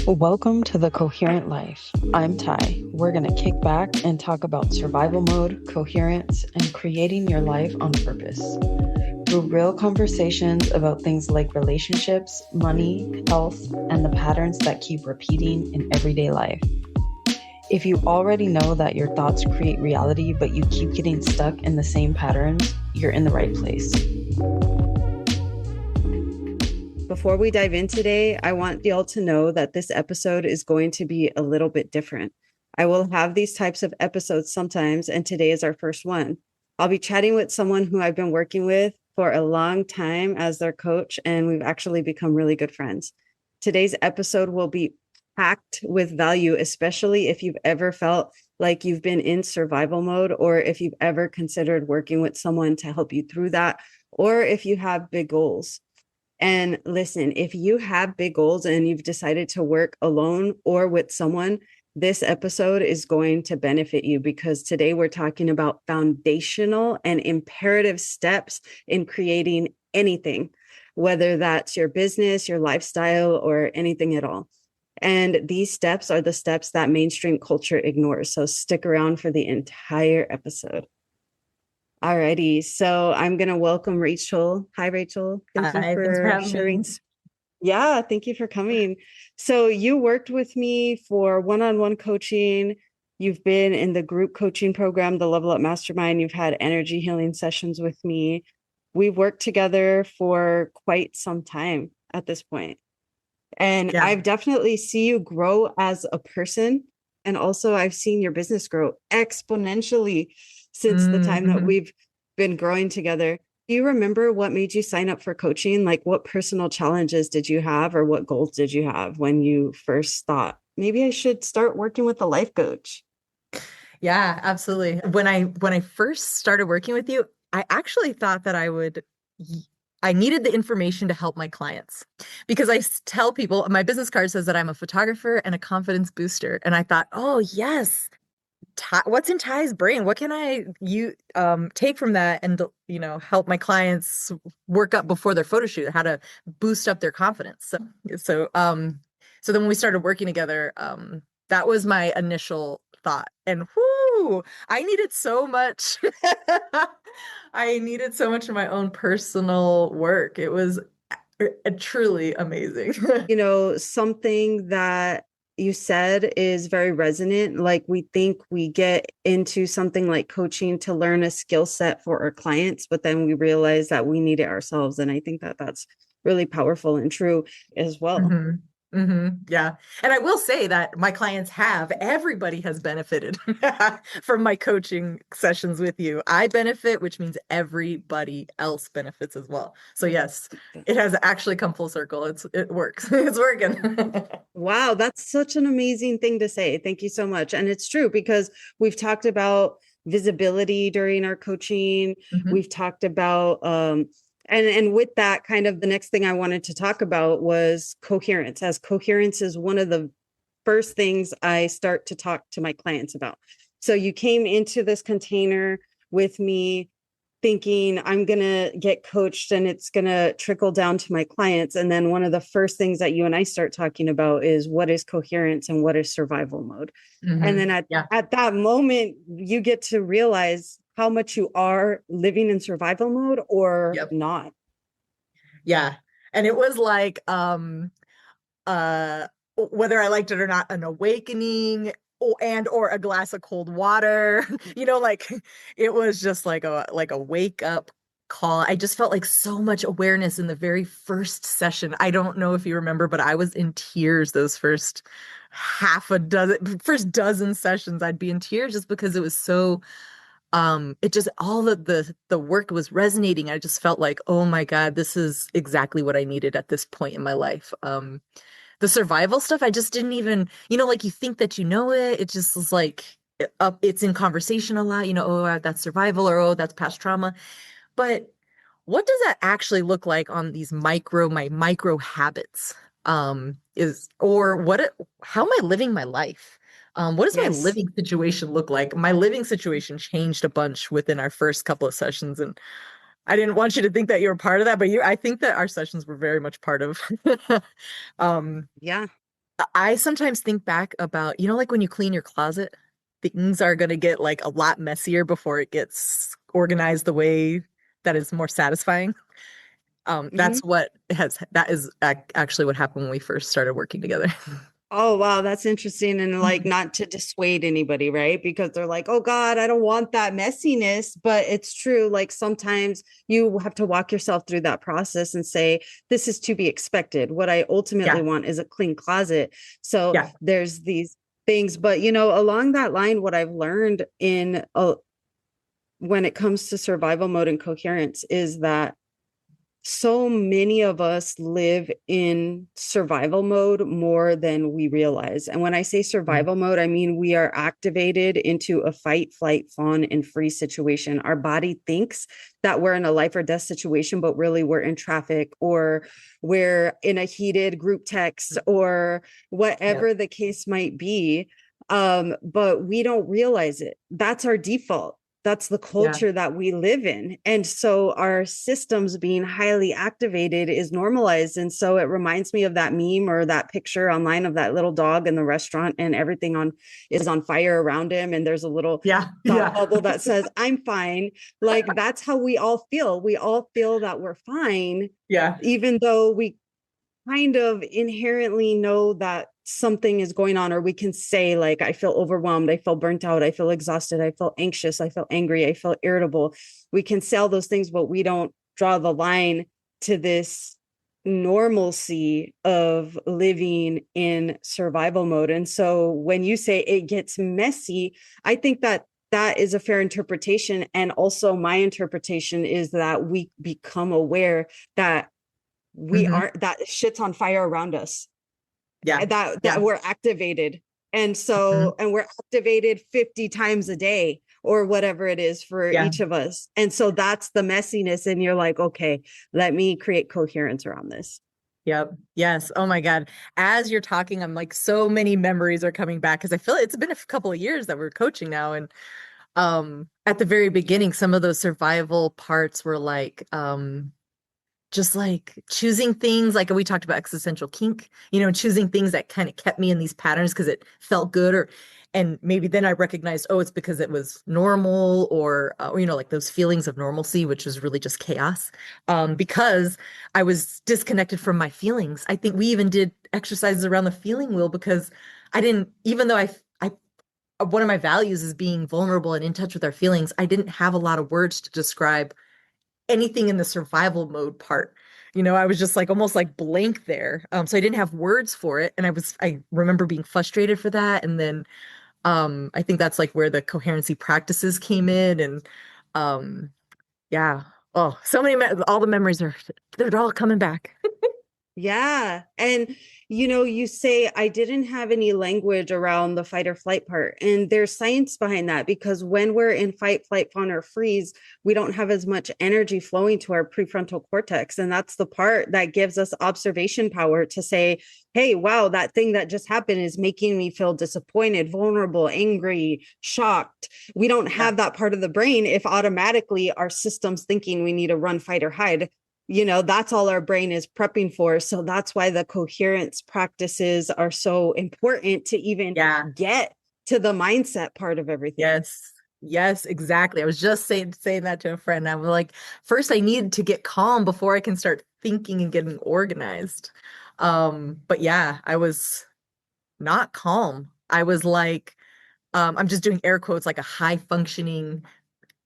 Welcome to the Coherent Life. I'm Ty. We're going to kick back and talk about survival mode, coherence, and creating your life on purpose. Through real conversations about things like relationships, money, health, and the patterns that keep repeating in everyday life. If you already know that your thoughts create reality, but you keep getting stuck in the same patterns, you're in the right place. Before we dive in today, I want y'all to know that this episode is going to be a little bit different. I will have these types of episodes sometimes, and today is our first one. I'll be chatting with someone who I've been working with for a long time as their coach, and we've actually become really good friends. Today's episode will be packed with value, especially if you've ever felt like you've been in survival mode, or if you've ever considered working with someone to help you through that, or if you have big goals. And listen, if you have big goals and you've decided to work alone or with someone, this episode is going to benefit you because today we're talking about foundational and imperative steps in creating anything, whether that's your business, your lifestyle, or anything at all. And these steps are the steps that mainstream culture ignores. So stick around for the entire episode. Alrighty, so I'm going to welcome Rachel. Hi, Rachel. Thanks for having sharing. me. Yeah, thank you for coming. So you worked with me for one-on-one coaching. You've been in the group coaching program, the Level Up Mastermind. You've had energy healing sessions with me. We've worked together for quite some time at this point. And Yeah. I've definitely seen you grow as a person. And also I've seen your business grow exponentially since the time that we've been growing together. Do you remember what made you sign up for coaching? Like what personal challenges did you have or what goals did you have when you first thought, maybe I should start working with a life coach? Yeah, absolutely. When I first started working with you, I actually thought that I needed the information to help my clients because tell people my business card says that I'm a photographer and a confidence booster. And I thought, oh yes, what's in Ty's brain? What can you take from that and help my clients work up before their photo shoot, how to boost up their confidence. So then when we started working together, that was my initial thought. And whoo, I needed so much. I needed so much of my own personal work. It was truly amazing. Something that you said is very resonant. Like we think we get into something like coaching to learn a skill set for our clients, but then we realize that we need it ourselves. And I think that that's really powerful and true as well. Yeah. And I will say that my clients everybody has benefited from my coaching sessions with you. I benefit, which means everybody else benefits as well. So yes, it has actually come full circle. It works. It's working. Wow, that's such an amazing thing to say. Thank you so much. And it's true because we've talked about visibility during our coaching. We've talked about and with that, kind of the next thing I wanted to talk about was coherence, as coherence is one of the first things I start to talk to my clients about. So you came into this container with me thinking I'm going to get coached and it's going to trickle down to my clients. And then one of the first things that you and I start talking about is what is coherence and what is survival mode. And then at that moment, you get to realize how much you are living in survival mode or not. Yeah. And it was like, whether I liked it or not, an awakening or a glass of cold water, like it was just like a wake up call. I just felt like so much awareness in the very first session. I don't know if you remember, but I was in tears those first dozen sessions. I'd be in tears just because it was so it just all of the work was resonating. I just felt like, oh my God, this is exactly what I needed at this point in my life. The survival stuff, I just didn't even, like you think that it just was like it's in conversation a lot, oh, that's survival, or oh, that's past trauma. But what does that actually look like on my micro habits? How am I living my life? What does my living situation look like? My living situation changed a bunch within our first couple of sessions, and I didn't want you to think that you were part of that, but I think that our sessions were very much part of. Yeah. I sometimes think back about, like when you clean your closet, things are going to get like a lot messier before it gets organized the way that is more satisfying. Mhm. That is actually what happened when we first started working together. Oh, wow, that's interesting. And like, not to dissuade anybody, right? Because they're like, oh God, I don't want that messiness. But it's true. Like, sometimes you have to walk yourself through that process and say, this is to be expected. What I ultimately Yeah, want is a clean closet. So yeah. there's these things. But, along that line, what I've learned when it comes to survival mode and coherence is that so many of us live in survival mode more than we realize. And when I say Mm. survival mode, I mean we are activated into a fight, flight, fawn, and freeze situation. Our body thinks that we're in a life or death situation, but really we're in traffic or we're in a heated group text or Yep. whatever the case might be. But we don't realize it. That's our default. That's the Yeah. culture that we live in. And so our systems being highly activated is normalized. And so it reminds me of that meme or that picture online of that little dog in the restaurant and everything on is on fire around him. And there's a little Yeah. thought Yeah. bubble that says, I'm fine. Like that's how we all feel. We all feel that we're fine, Yeah. even though we kind of inherently know that something is going on, or we can say like I feel overwhelmed, I feel burnt out, I feel exhausted, I feel anxious, I feel angry, I feel irritable. We can say all those things, but we don't draw the line to this normalcy of living in survival mode. And so when you say it gets messy, I think that that is a fair interpretation. And also my interpretation is that we become aware that we Hmm. are that shit's on fire around us, Yeah. that Yeah. we're activated. And Hmm. so and we're activated 50 times a day or whatever it is for Yeah. each of us. And so that's the messiness. And you're like, okay, let me create coherence around this. Yep. Yes. Oh my God. As you're talking, I'm like, so many memories are coming back because I feel it's been a couple of years that we're coaching now. And at the very beginning, some of those survival parts were like just like choosing things like we talked about existential kink, choosing things that kind of kept me in these patterns because it felt good and maybe then I recognized, oh, it's because it was normal or like those feelings of normalcy, which was really just chaos. Because I was disconnected from my feelings. I think we even did exercises around the feeling wheel because I didn't, even though I one of my values is being vulnerable and in touch with our feelings, I didn't have a lot of words to describe anything in the survival mode part. I was just like almost like blank there. So I didn't have words for it. And I remember being frustrated for that. And then I think that's like where the coherency practices came in. And um, yeah. Oh, all the memories they're all coming back. Yeah. And, you say, I didn't have any language around the fight or flight part. And there's science behind that because when we're in fight, flight, fawn, or freeze, we don't have as much energy flowing to our prefrontal cortex. And that's the part that gives us observation power to say, hey, wow, that thing that just happened is making me feel disappointed, vulnerable, angry, shocked. We don't Yeah. have that part of the brain if automatically our system's thinking we need to run, fight, or hide. That's all our brain is prepping for. So that's why the coherence practices are so important to even Yeah. get to the mindset part of everything. Yes. Yes, exactly. I was just saying that to a friend. I'm like, first I need to get calm before I can start thinking and getting organized. But yeah, I was not calm. I was like, I'm just doing air quotes, like a high functioning,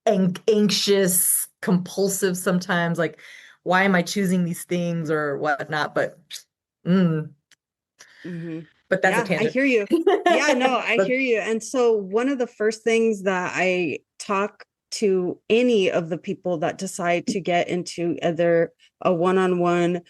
anxious, compulsive sometimes. Like, why am I choosing these things or whatnot? Mm, Mm-hmm. but that's a Yeah, I tangent. hear you. Yeah, no, I But hear you. And so one of the first things that I talk to any of the people that decide to get into either a one-on-one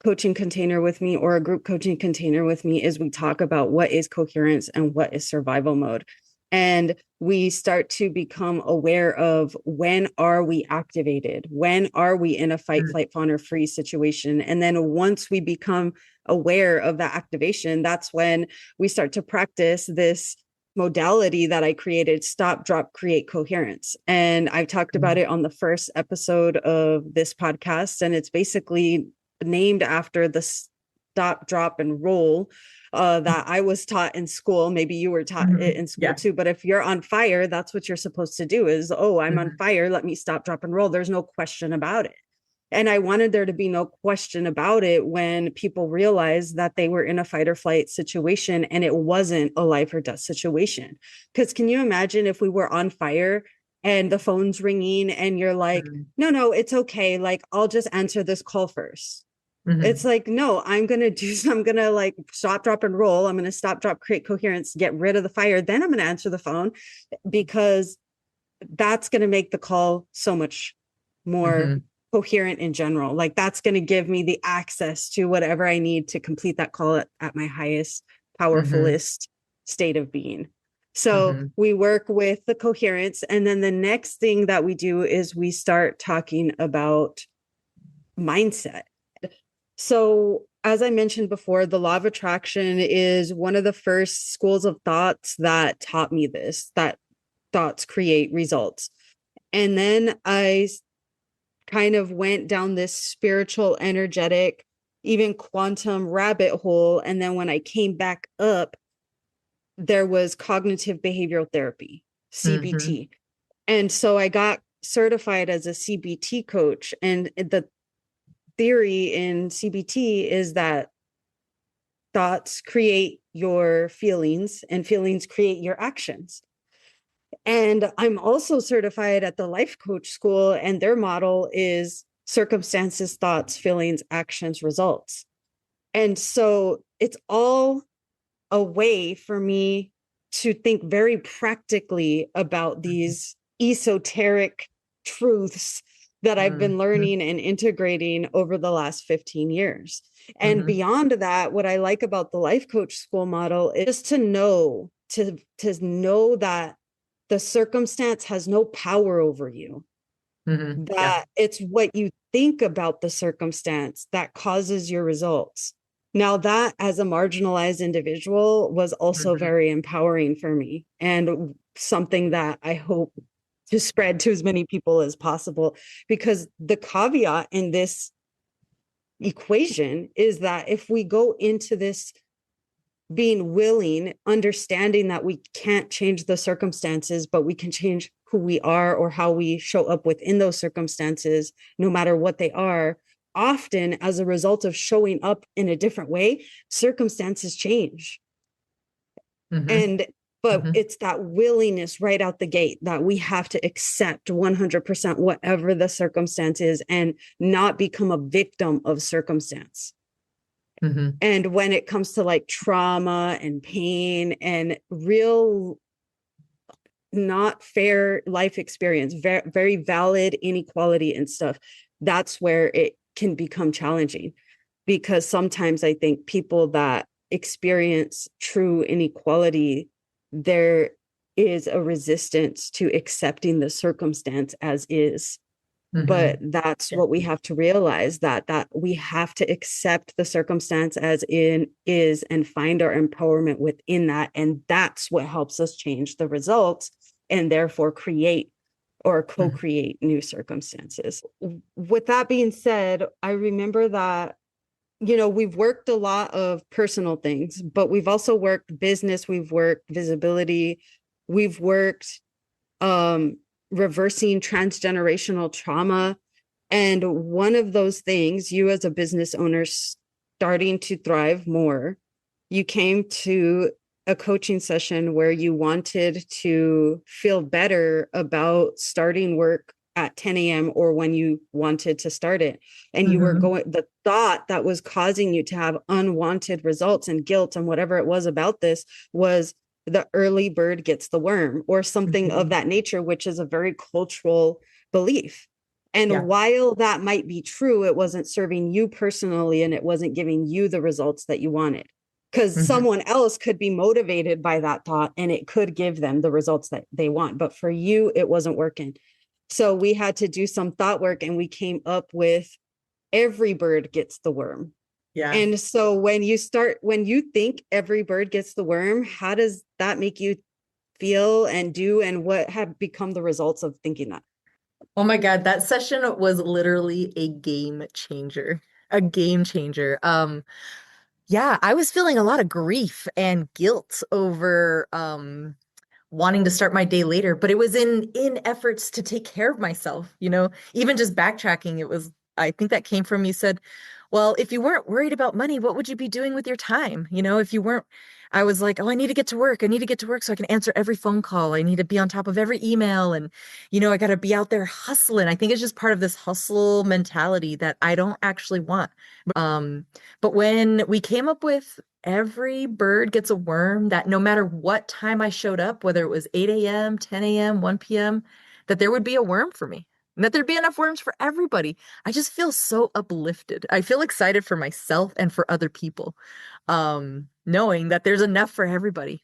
coaching container with me or a group coaching container with me is we talk about what is coherence and what is survival mode. And we start to become aware of when are we activated? When are we in a fight, mm, flight, fawn, or freeze situation? And then once we become aware of that activation, that's when we start to practice this modality that I created, stop, drop, create coherence. And I've talked about mm, it on the first episode of this podcast. And it's basically named after stop, drop, and roll that I was taught in school. Maybe you were taught it Mhm. in school Yeah. too. But if you're on fire, that's what you're supposed to do is, oh, I'm on Mhm. fire. Let me stop, drop, and roll. There's no question about it. And I wanted there to be no question about it when people realized that they were in a fight or flight situation and it wasn't a life or death situation. Because can you imagine if we were on fire and the phone's ringing and you're like, Mhm. no, no, it's okay. Like, I'll just answer this call first. It's Mhm. like, no, I'm going to like stop, drop, and roll. I'm going to stop, drop, create coherence, get rid of the fire. Then I'm going to answer the phone because that's going to make the call so much more Mhm. coherent in general. Like that's going to give me the access to whatever I need to complete that call at my highest, Mhm. powerfulest state of being. So Mhm. we work with the coherence. And then the next thing that we do is we start talking about mindset. So, as I mentioned before, the law of attraction is one of the first schools of thoughts that taught me this, that thoughts create results. And then I kind of went down this spiritual, energetic, even quantum rabbit hole. And then when I came back up, there was cognitive behavioral therapy, Mhm. CBT. And so I got certified as a CBT coach. And the theory in CBT is that thoughts create your feelings and feelings create your actions. And I'm also certified at the life coach school, and their model is circumstances, thoughts, feelings, actions, results. And so it's all a way for me to think very practically about these esoteric truths that I've been Mhm. learning and integrating over the last 15 years. And Mhm. beyond that, what I like about the life coach school model is to know that the circumstance has no power over you, Mhm. Yeah. that it's what you think about the circumstance that causes your results. Now, that as a marginalized individual was also Mhm. very empowering for me and something that I hope to spread to as many people as possible. Because the caveat in this equation is that if we go into this being willing, understanding that we can't change the circumstances, but we can change who we are or how we show up within those circumstances, no matter what they are. Often, as a result of showing up in a different way, circumstances change. Mhm. And but Mhm. it's that willingness right out the gate that we have to accept 100% whatever the circumstance is and not become a victim of circumstance. Mhm. And when it comes to like trauma and pain and real not fair life experience, very, very valid inequality and stuff, that's where it can become challenging. Because sometimes I think people that experience true inequality, there is a resistance to accepting the circumstance as is. But Mhm. that's Yeah. what we have to realize, that we have to accept the circumstance as in is and find our empowerment within that, and that's what helps us change the results and therefore create or Mhm. co-create new circumstances. With that being said, I remember that we've worked a lot of personal things, but we've also worked business, we've worked visibility, we've worked um reversing transgenerational trauma. And one of those things, you as a business owner starting to thrive more, you came to a coaching session where you wanted to feel better about starting work at 10 a.m. or when you wanted to start it. And you were Mhm. going, the thought that was causing you to have unwanted results and guilt and whatever it was about this was the early bird gets the worm or something of Mhm. that nature, which is a very cultural belief. And Yeah. while that might be true, it wasn't serving you personally and it wasn't giving you the results that you wanted. Because Mhm. someone else could be motivated by that thought and it could give them the results that they want. But for you, it wasn't working. So we had to do some thought work and we came up with every bird gets the worm. Yeah. And so when you think every bird gets the worm, how does that make you feel and do, and what have become the results of thinking that? Oh my God, that session was literally a game changer. A game changer. Yeah, I was feeling a lot of grief and guilt over wanting to start my day later, but it was in efforts to take care of myself, even just backtracking, it was, I think that came from, you said, well, if you weren't worried about money, what would you be doing with your time? If you weren't, I was like, oh, I need to get to work. I need to get to work so I can answer every phone call. I need to be on top of every email and I got to be out there hustling. I think it's just part of this hustle mentality that I don't actually want. But when we came up with every bird gets a worm, that no matter what time I showed up, whether it was 8 a.m., 10 a.m., 1 p.m., that there would be a worm for me and that there'd be enough worms for everybody. I just feel so uplifted. I feel excited for myself and for other people, knowing that there's enough for everybody.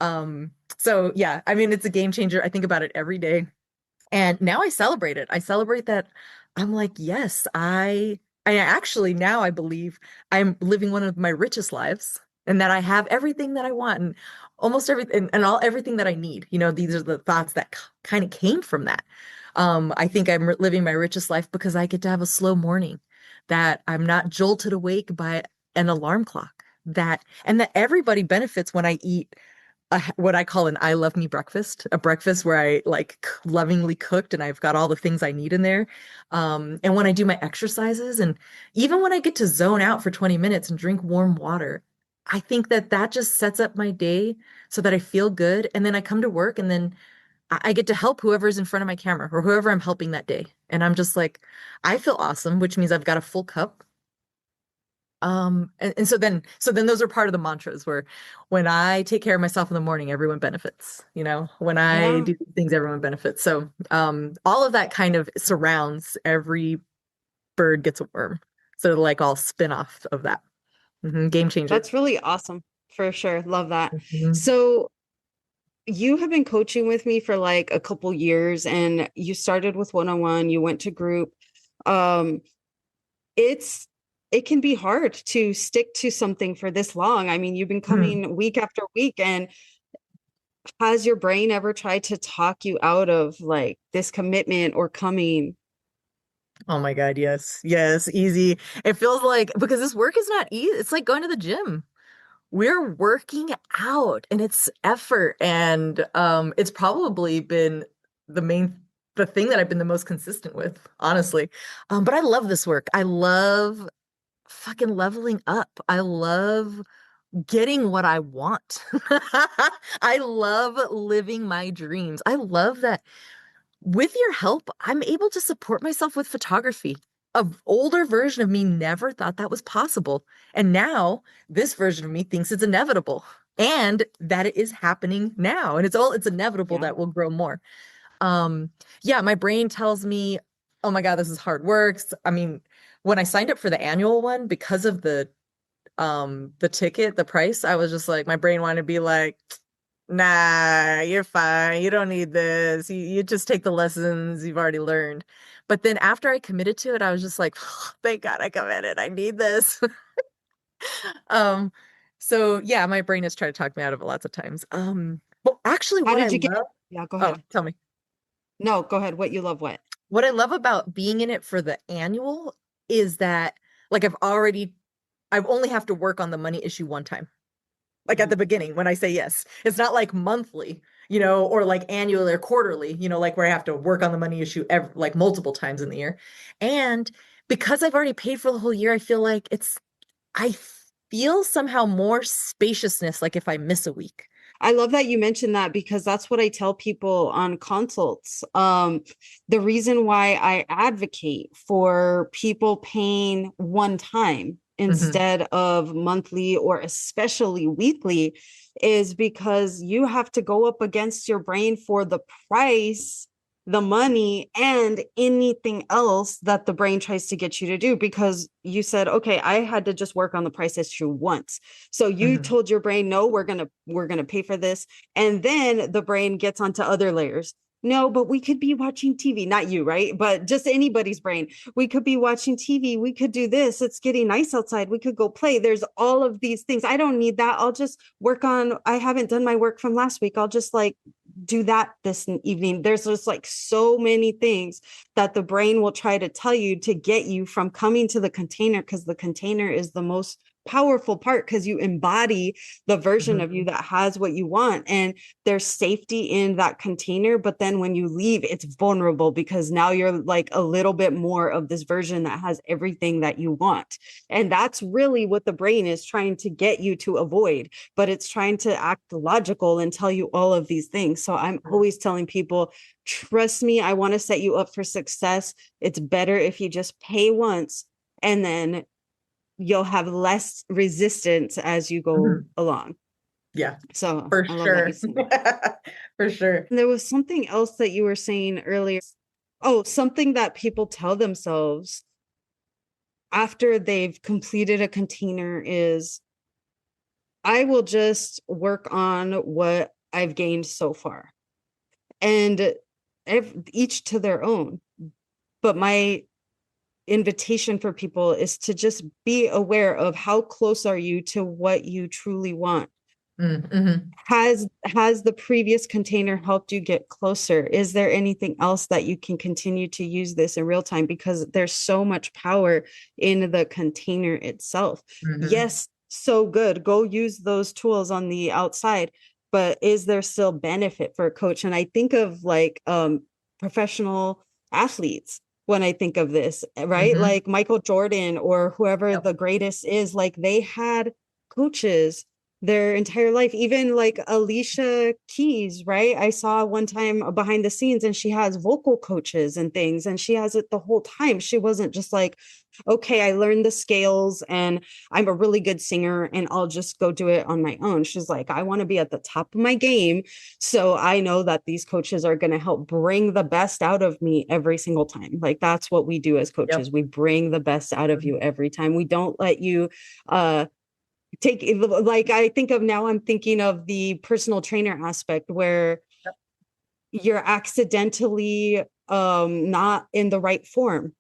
So yeah, I mean, it's a game changer. I think about it every day. And now I celebrate it. I celebrate that I'm like, yes, I actually now I believe I'm living one of my richest lives and that I have everything that I want and almost everything and all everything that I need. These are the thoughts that kind of came from that. I think I'm living my richest life because I get to have a slow morning, that I'm not jolted awake by an alarm clock, that and that everybody benefits when I eat what I call an I love me breakfast, a breakfast where I like lovingly cooked and I've got all the things I need in there. And when I do my exercises and even when I get to zone out for 20 minutes and drink warm water, I think that that just sets up my day so that I feel good. And then I come to work and then I get to help whoever's in front of my camera or whoever I'm helping that day. And I'm just like, I feel awesome, which means I've got a full cup. And so then those are part of the mantras where when I take care of myself in the morning, everyone benefits, when I Yeah. do things, everyone benefits. So, all of that kind of surrounds every bird gets a worm. So like all spin off of that. Game changer. That's really awesome for sure. Love that. Mhm. So you have been coaching with me for like a couple years and you started with one-on-one, you went to group. Um, it's it can be hard to stick to something for this long. I mean, you've been Mhm. coming week after week, and has your brain ever tried to talk you out of like this commitment or coming? Oh my God, yes. Yes, easy. It feels like because this work is not easy. It's like going to the gym. We're working out and it's effort and it's probably been the main the thing that I've been the most consistent with, honestly. But I love this work. I love fucking leveling up. I love getting what I want. I love living my dreams. I love that with your help, I'm able to support myself with photography. An older version of me never thought that was possible. And now this version of me thinks it's inevitable and that it is happening now. And it's inevitable Yeah. that we'll grow more. Um, yeah, my brain tells me, oh my God, this is hard work. I mean, when I signed up for the annual one, because of the ticket, the price, I was just like, my brain wanted to be like, nah, you're fine. You don't need this. You just take the lessons you've already learned. But then after I committed to it, I was just like, thank God I committed. I need this. Um, so yeah, my brain has tried to talk me out of it lots of times. Well, actually, How what I did you get? love, Yeah, go oh, ahead. tell me. No, go ahead. What you love, what? What I love about being in it for the annual is that like I've only have to work on the money issue one time. Like at Mhm. the beginning when I say yes. It's not like monthly, or like annually or quarterly, like where I have to work on the money issue like multiple times in the year. And because I've already paid for the whole year, I feel like I feel somehow more spaciousness like if I miss a week. I love that you mentioned that because that's what I tell people on consults. The reason why I advocate for people paying one time Hmm. instead of monthly or especially weekly is because you have to go up against your brain for the price, the money, and anything else that the brain tries to get you to do. Because you said, okay, I had to just work on the price issue once, so you Hmm. told your brain, no, we're gonna pay for this. And then the brain gets onto other layers. No, but we could be watching TV, not you, right? But just anybody's brain. We could be watching TV. We could do this. It's getting nice outside. We could go play. There's all of these things. I don't need that. I'll just work on, I haven't done my work from last week. I'll just like do that this evening. There's just like so many things that the brain will try to tell you to get you from coming to the container because the container is the most powerful part because you embody the version of you Mhm. that has what you want. And there's safety in that container. But then when you leave, it's vulnerable because now you're like a little bit more of this version that has everything that you want. And that's really what the brain is trying to get you to avoid, but it's trying to act logical and tell you all of these things. So I'm always telling people, trust me, I want to set you up for success. It's better if you just pay once and then you'll have less resistance as you go Mhm. along. Yeah, So for I love that you sure. said that. For sure. And there was something else that you were saying earlier. Oh, something that people tell themselves after they've completed a container is, I will just work on what I've gained so far. And each to their own. But my invitation for people is to just be aware of how close are you to what you truly want. Mm-hmm. Has the previous container helped you get closer? Is there anything else that you can continue to use this in real time? Because there's so much power in the container itself. Mm-hmm. Yes, so good, go use those tools on the outside, but is there still benefit for a coach? And I think of like professional athletes when I think of this, right? Mm-hmm. Like Michael Jordan or whoever Yep. the greatest is, like they had coaches their entire life. Even like Alicia Keys, right? I saw one time behind the scenes and she has vocal coaches and things, and she has it the whole time. She wasn't just like, okay, I learned the scales and I'm a really good singer and I'll just go do it on my own. She's like, I want to be at the top of my game. So I know that these coaches are going to help bring the best out of me every single time. Like that's what we do as coaches. Yep. We bring the best out of you Mhm. every time. We don't let you take, like I think of now, I'm thinking of the personal trainer aspect where Yep. you're accidentally not in the right form,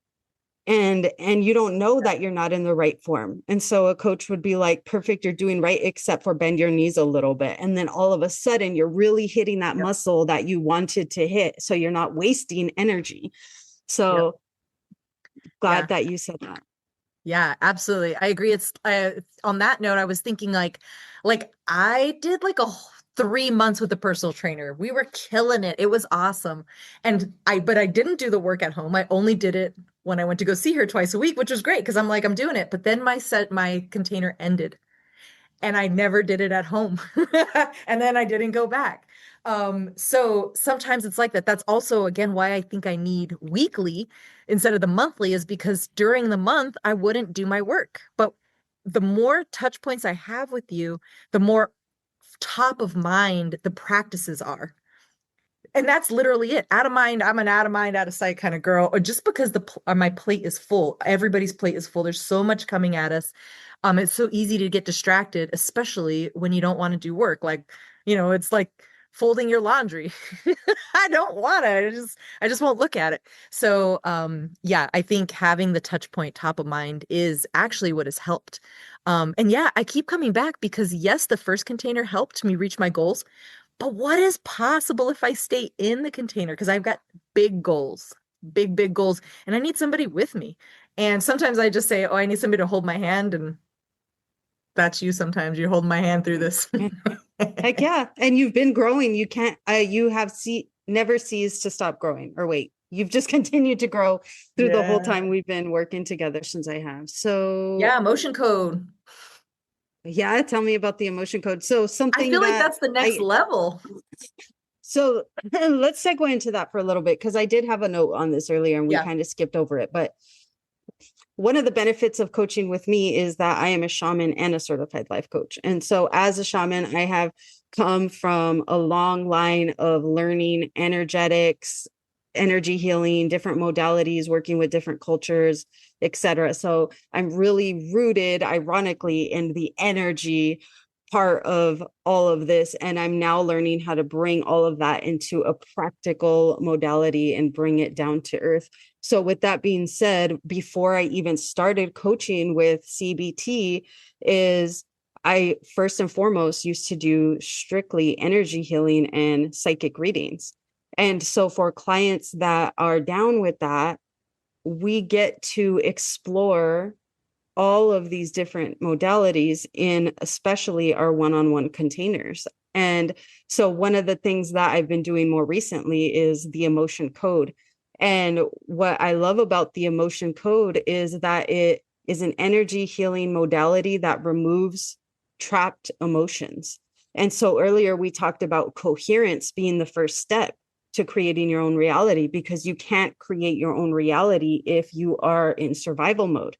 and you don't know Yep. that you're not in the right form. And so a coach would be like, perfect, you're doing right except for bend your knees a little bit, and then all of a sudden you're really hitting that Yep. muscle that you wanted to hit, so you're not wasting energy. Yep. So glad Yeah. that you said that. Yeah, absolutely. I agree. On that note, I was thinking like I did like 3 months with a personal trainer. We were killing it. It was awesome. But I didn't do the work at home. I only did it when I went to go see her twice a week, which was great because I'm like, I'm doing it. But then my container ended and I never did it at home. And then I didn't go back. So sometimes it's like that. That's also, again, why I think I need weekly instead of the monthly, is because during the month, I wouldn't do my work. But the more touch points I have with you, the more top of mind the practices are. And that's literally it. Out of mind, I'm an out of mind, out of sight kind of girl. Or just because my plate is full, everybody's plate is full. There's so much coming at us. It's so easy to get distracted, especially when you don't want to do work. Like, it's like folding your laundry. I don't want to. I just won't look at it. So, yeah, I think having the touch point top of mind is actually what has helped. And yeah, I keep coming back because yes, the first container helped me reach my goals. But what is possible if I stay in the container? Because I've got big goals, big, big goals, and I need somebody with me. And sometimes I just say, oh, I need somebody to hold my hand. And that's you sometimes. You hold my hand through this. Heck yeah. And you've been growing. You can't, you have never ceased to stop growing, or wait, you've just continued to grow through the whole Yeah. time we've been working together since I have. So Yeah, emotion code. yeah, tell me about the emotion code. So I something feel like that that's the next I, level. so let's segue into that for a little bit, because I did have a note on this earlier and we Yeah. kind of skipped over it. But one of the benefits of coaching with me is that I am a shaman and a certified life coach. And so as a shaman, I have come from a long line of learning energetics, energy healing, different modalities, working with different cultures, etc. So I'm really rooted, ironically, in the energy part of all of this. And I'm now learning how to bring all of that into a practical modality and bring it down to earth. So, with that being said, before I even started coaching with CBT, is I first and foremost used to do strictly energy healing and psychic readings. And so, for clients that are down with that, we get to explore all of these different modalities in especially our one-on-one containers. And so one of the things that I've been doing more recently is the emotion code. And what I love about the emotion code is that it is an energy healing modality that removes trapped emotions. And so earlier we talked about coherence being the first step to creating your own reality, because you can't create your own reality if you are in survival mode.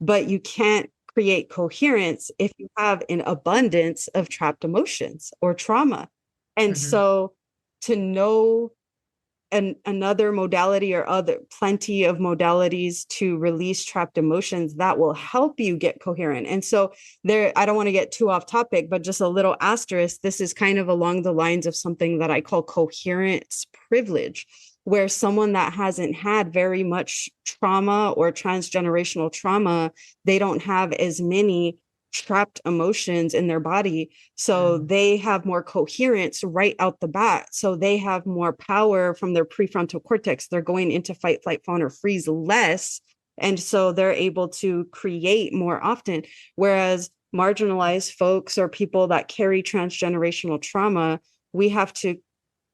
But you can't create coherence if you have an abundance of trapped emotions or trauma. And Hmm. so to know another modality or other plenty of modalities to release trapped emotions that will help you get coherent. And so there, I don't want to get too off topic, but just a little asterisk, this is kind of along the lines of something that I call coherence privilege, where someone that hasn't had very much trauma or transgenerational trauma, they don't have as many trapped emotions in their body. So Mm. they have more coherence right out the bat. So they have more power from their prefrontal cortex. They're going into fight, flight, fawn, or freeze less. And so they're able to create more often. Whereas marginalized folks or people that carry transgenerational trauma, we have to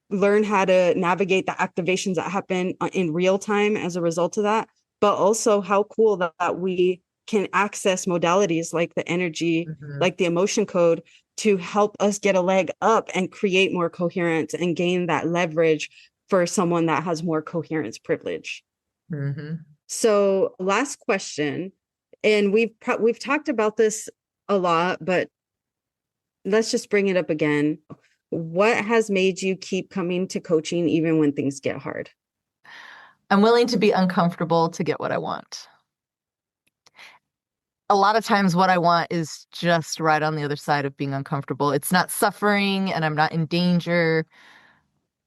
learn how to navigate the activations that happen in real time as a result of that. But also how cool that we can access modalities like the energy, Hmm. like the emotion code, to help us get a leg up and create more coherence and gain that leverage for someone that has more coherence privilege. Hmm. So last question, and we've talked about this a lot, but let's just bring it up again. What has made you keep coming to coaching even when things get hard? I'm willing to be uncomfortable to get what I want. A lot of times, what I want is just right on the other side of being uncomfortable. It's not suffering and I'm not in danger.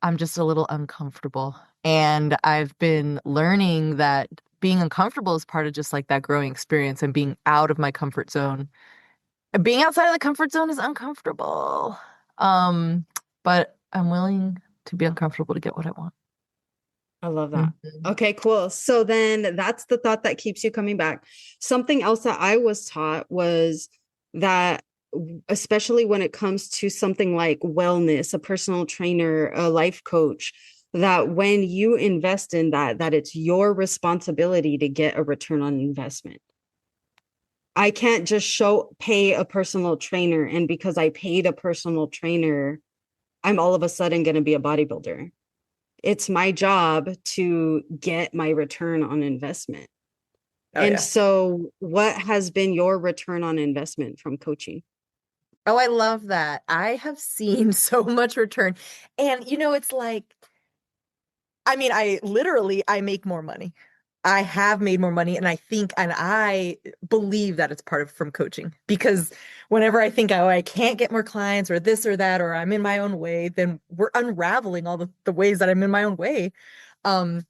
I'm just a little uncomfortable. And I've been learning that being uncomfortable is part of just like that growing experience and being out of my comfort zone. Being outside of the comfort zone is uncomfortable. Um, but I'm willing to be uncomfortable to get what I want. I love that. Mhm. Okay, cool. So then that's the thought that keeps you coming back. Something else that I was taught was that, especially when it comes to something like wellness, a personal trainer, a life coach, that when you invest in that, that it's your responsibility to get a return on investment. I can't just pay a personal trainer, and because I paid a personal trainer, I'm all of a sudden going to be a bodybuilder. It's my job to get my return on investment. Oh And yeah. so, what has been your return on investment from coaching? Oh, I love that. I have seen so much return. And it's like, I mean, I make more money. I have made more money and I think and I believe that it's part of from coaching because whenever I think, oh, I can't get more clients or this or that, or I'm in my own way, then we're unraveling all the ways that I'm in my own way. Um,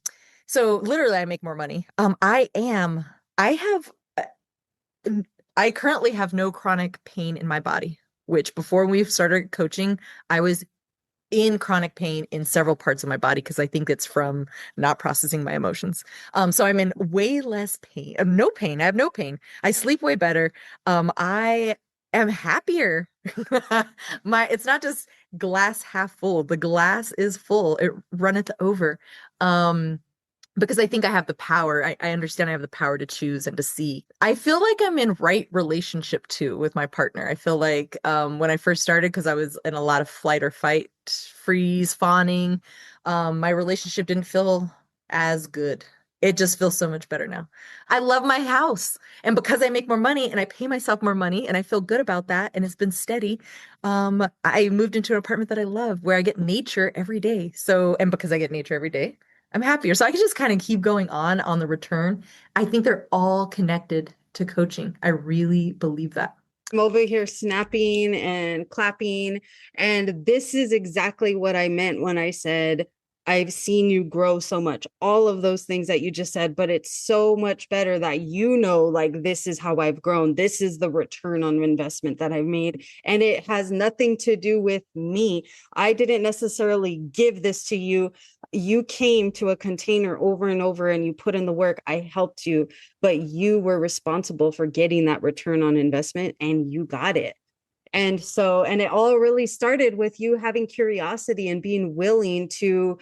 so literally I make more money. I have I currently have no chronic pain in my body, which before we started coaching, I was in chronic pain in several parts of my body because I think it's from not processing my emotions. So I'm in way less pain, no pain. I have no pain. I sleep way better. I am happier. It's not just glass half full. The glass is full. It runneth over. Um, because I think I have the power. I understand I have the power to choose and to see. I feel like I'm in right relationship too with my partner. I feel like when I first started, because I was in a lot of flight or fight, freeze, fawning, my relationship didn't feel as good. It just feels so much better now. I love my house. And because I make more money and I pay myself more money and I feel good about that and it's been steady, I moved into an apartment that I love where I get nature every day. So, and because I get nature every day, I'm happier. So I can just kind of keep going on the return. I think they're all connected to coaching. I really believe that. I'm over here snapping and clapping. And this is exactly what I meant when I said, I've seen you grow so much. All of those things that you just said, but it's so much better that like, this is how I've grown. This is the return on investment that I've made. And it has nothing to do with me. I didn't necessarily give this to you. You came to a container over and over and you put in the work. I helped you, but you were responsible for getting that return on investment and you got it. And so, and it all really started with you having curiosity and being willing to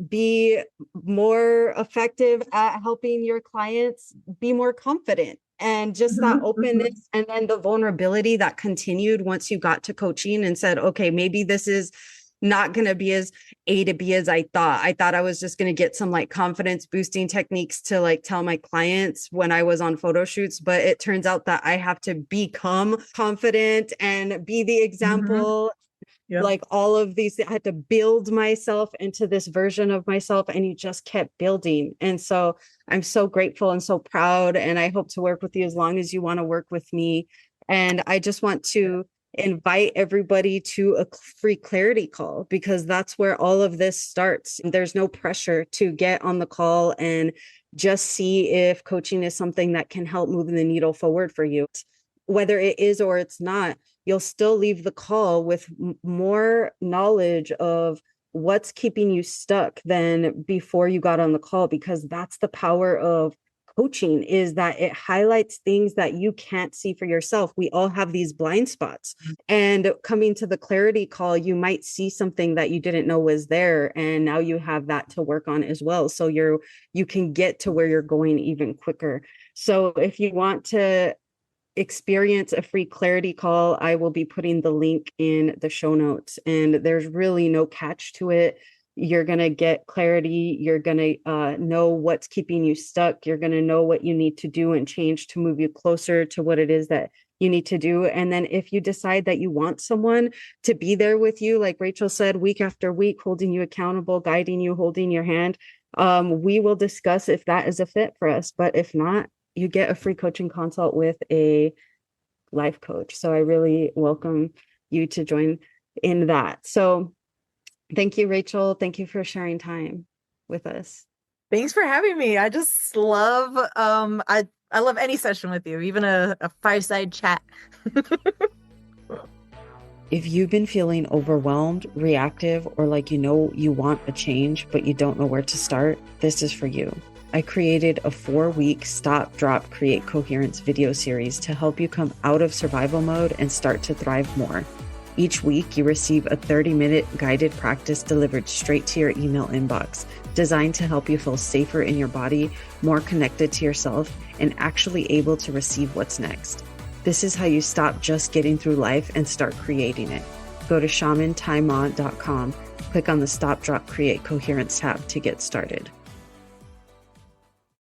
be more effective at helping your clients be more confident. And just that Mhm, mhm. openness and then the vulnerability that continued once you got to coaching and said, okay, maybe this is not going to be as A to B as I thought. I thought I was just going to get some like confidence boosting techniques to like tell my clients when I was on photo shoots, but it turns out that I have to become confident and be the Mhm. example. Yep. Like all of these, I had to build myself into this version of myself, and you just kept building. And so I'm so grateful and so proud. And I hope to work with you as long as you want to work with me. And I just want to invite everybody to a free clarity call because that's where all of this starts. There's no pressure to get on the call and just see if coaching is something that can help move the needle forward for you. Whether it is or it's not, you'll still leave the call with more knowledge of what's keeping you stuck than before you got on the call, because that's the power of coaching, is that it highlights things that you can't see for yourself. We all have these blind spots, and coming to the clarity call, you might see something that you didn't know was there, and now you have that to work on as well, so you can get to where you're going even quicker. So if you want to experience a free clarity call, I will be putting the link in the show notes. And there's really no catch to it. You're going to get clarity. You're going to know what's keeping you stuck. You're going to know what you need to do and change to move you closer to what it is that you need to do. And then if you decide that you want someone to be there with you, like Rachel said, week after week, holding you accountable, guiding you, holding your hand, we will discuss if that is a fit for us. But if not, you get a free coaching consult with a life coach. So I really welcome you to join in that. So thank you, Rachel. Thank you for sharing time with us. Thanks for having me. I just love I love any session with you, even a fireside chat. If you've been feeling overwhelmed, reactive, or like you want a change, but you don't know where to start, this is for you. I created a 4-week stop, drop, create coherence video series to help you come out of survival mode and start to thrive more. Each week, you receive a 30-minute guided practice delivered straight to your email inbox, designed to help you feel safer in your body, more connected to yourself, and actually able to receive what's next. This is how you stop just getting through life and start creating it. Go to shamantaima.com, click on the Stop, Drop, Create Coherence tab to get started.